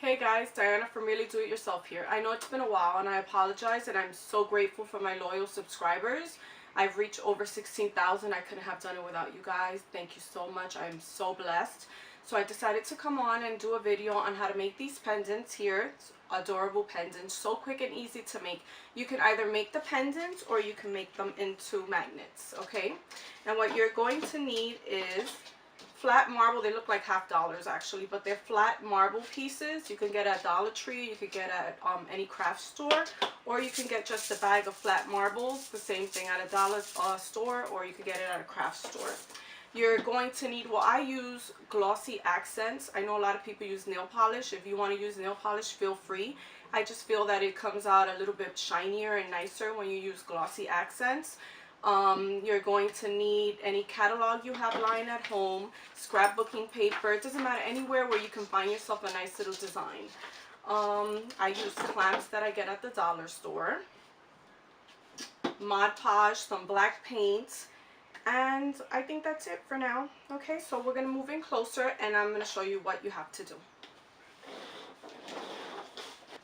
Hey guys, Diana from Really Do It Yourself here. I know it's been a while and I apologize, and I'm so grateful for my loyal subscribers. I've reached over 16,000. I couldn't have done it without you guys. Thank you so much. I'm so blessed. So I decided to come on and do a video on how to make these pendants here. It's adorable pendants. So quick and easy to make. You can either make the pendants or you can make them into magnets, okay? And what you're going to need is flat marble. They look like $50 actually, but they're flat marble pieces. You can get at Dollar Tree, you could get at any craft store, or you can get just a bag of flat marbles, the same thing, at a dollar store, or you could get it at a craft store. You're going to need, well, I use glossy accents. I know a lot of people use nail polish. If you want to use nail polish, feel free. I just feel that it comes out a little bit shinier and nicer when you use glossy accents. You're going to need any catalog you have lying at home, scrapbooking paper. It doesn't matter, anywhere where you can find yourself a nice little design. I use clamps that I get at the dollar store, Mod Podge, some black paint, and I think that's it for now. Okay, so we're going to move in closer and I'm going to show you what you have to do.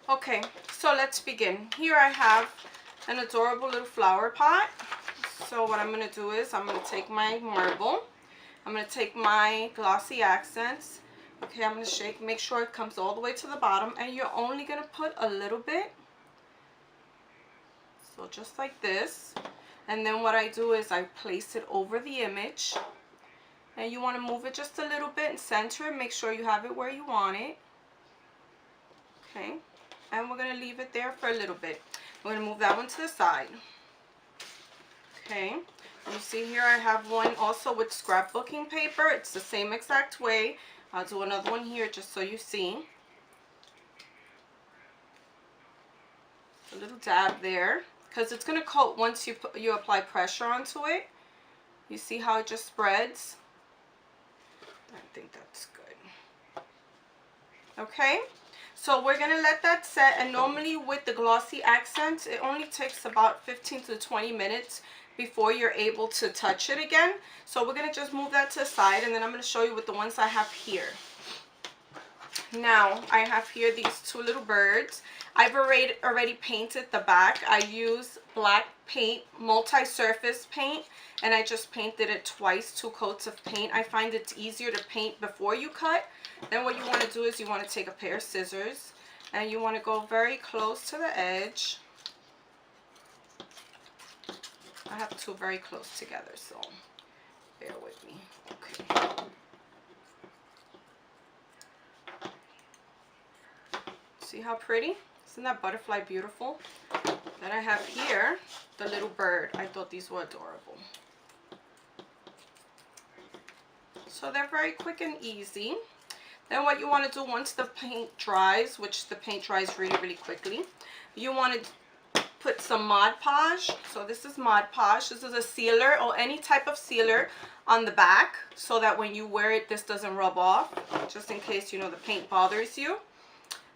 Okay, so let's begin. Here I have an adorable little flower pot. So what I'm going to do is I'm going to take my marble, I'm going to take my glossy accents, okay, I'm going to shake, make sure it comes all the way to the bottom, and you're only going to put a little bit, so just like this. And then what I do is I place it over the image, and you want to move it just a little bit and center it, make sure you have it where you want it, okay, and we're going to leave it there for a little bit. We're going to move that one to the side. Okay, you see here I have one also with scrapbooking paper. It's the same exact way. I'll do another one here just so you see. A little dab there, because it's going to coat once you apply pressure onto it. You see how it just spreads? I think that's good. Okay, so we're going to let that set, and normally with the glossy accents it only takes about 15 to 20 minutes before you're able to touch it again. So we're going to just move that to the side, and then I'm going to show you with the ones I have here. Now I have here these two little birds. I've already painted the back. I use black paint, multi-surface paint, and I just painted it twice, 2 coats of paint. I find it's easier to paint before you cut. Then what you want to do is you want to take a pair of scissors and you want to go very close to the edge. I have two very close together, so bear with me. Okay. See how pretty? Isn't that butterfly beautiful? Then I have here the little bird. I thought these were adorable. So they're very quick and easy. Then what you want to do once the paint dries, which the paint dries really, really quickly, you want to put some Mod Podge. So this is Mod Podge. This is a sealer, or any type of sealer, on the back, so that when you wear it, this doesn't rub off, just in case, you know, the paint bothers you.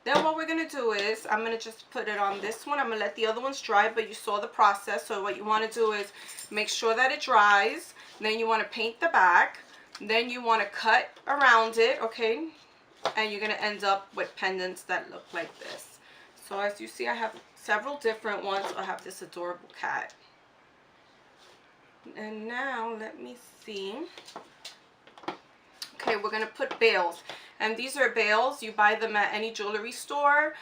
Then what we're going to do is I'm going to just put it on this one. I'm going to let the other ones dry, but you saw the process. So what you want to do is make sure that it dries. Then you want to paint the back. Then you want to cut around it, okay? And you're going to end up with pendants that look like this. So as you see, I have several different ones. I have this adorable cat. And now let me see. Okay, we're going to put bails. And these are bails. You buy them at any jewelry store.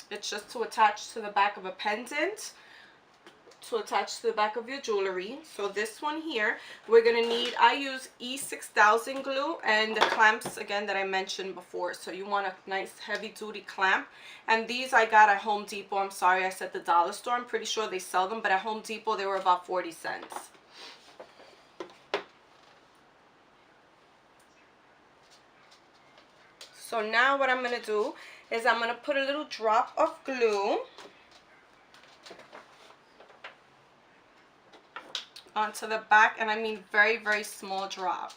It's just to attach to the back of a pendant, to attach to the back of your jewelry. So this one here, we're going to need, I use E6000 glue and the clamps again that I mentioned before. So you want a nice heavy duty clamp. And these I got at Home Depot. I'm sorry, I said the dollar store. I'm pretty sure they sell them, but at Home Depot they were about 40 cents. So now what I'm going to do is I'm going to put a little drop of glue onto the back, and I mean very, very small drop,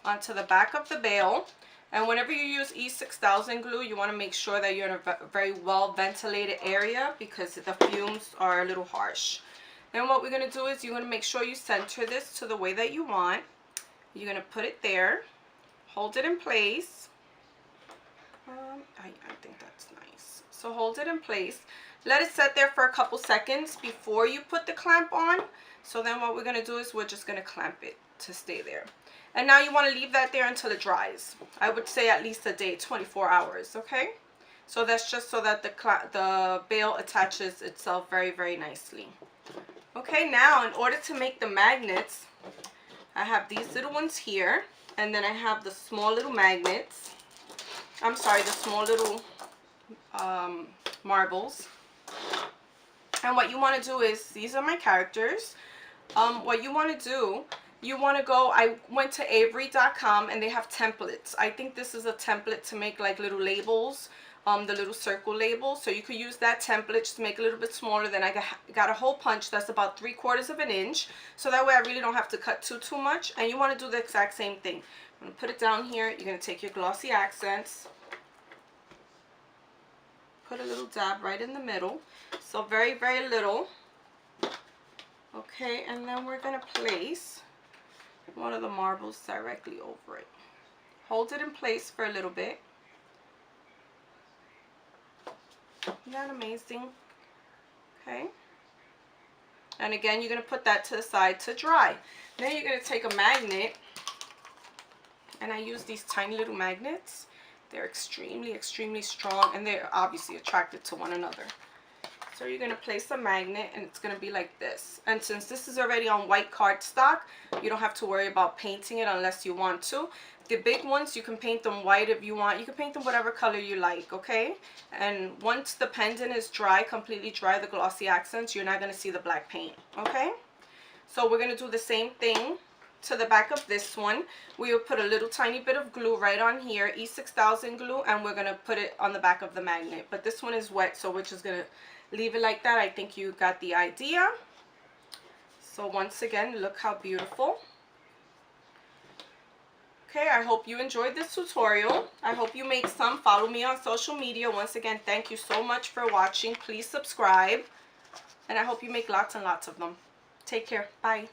onto the back of the bail. And whenever you use E6000 glue, you want to make sure that you're in a very well ventilated area, because the fumes are a little harsh. Then what we're going to do is you're going to make sure you center this to the way that you want. You're going to put it there, hold it in place, I think that's nice. So hold it in place. Let it set there for a couple seconds before you put the clamp on. So then what we're going to do is we're just going to clamp it to stay there. And now you want to leave that there until it dries. I would say at least a day, 24 hours, okay? So that's just so that the bail attaches itself very, very nicely. Okay, now in order to make the magnets, I have these little ones here. And then I have the small little magnets. I'm sorry, the small little marbles. And what you want to do is, these are my characters. What you want to do, you want to go, I went to Avery.com and they have templates. I think this is a template to make like little labels, the little circle labels. So you could use that template just to make it a little bit smaller. Then I got a hole punch that's about 3/4 of an inch. So that way I really don't have to cut too much. And you want to do the exact same thing. I'm going to put it down here. You're going to take your glossy accents. Put a little dab right in the middle. So very, very little. Okay, and then we're going to place one of the marbles directly over it. Hold it in place for a little bit. Isn't that amazing? Okay. And again, you're going to put that to the side to dry. Then you're going to take a magnet. And I use these tiny little magnets. They're extremely, extremely strong. And they're obviously attracted to one another. So you're going to place a magnet and it's going to be like this. And since this is already on white cardstock, you don't have to worry about painting it unless you want to. The big ones, you can paint them white if you want. You can paint them whatever color you like, okay? And once the pendant is dry, completely dry, the glossy accents, you're not going to see the black paint, okay? So we're going to do the same thing to the back of this one. We will put a little tiny bit of glue right on here, E6000 glue, and we're going to put it on the back of the magnet. But this one is wet, so we're just going to leave it like that. I think you got the idea. So once again, look how beautiful. Okay, I hope you enjoyed this tutorial. I hope you make some. Follow me on social media. Once again, thank you so much for watching. Please subscribe. And I hope you make lots and lots of them. Take care. Bye.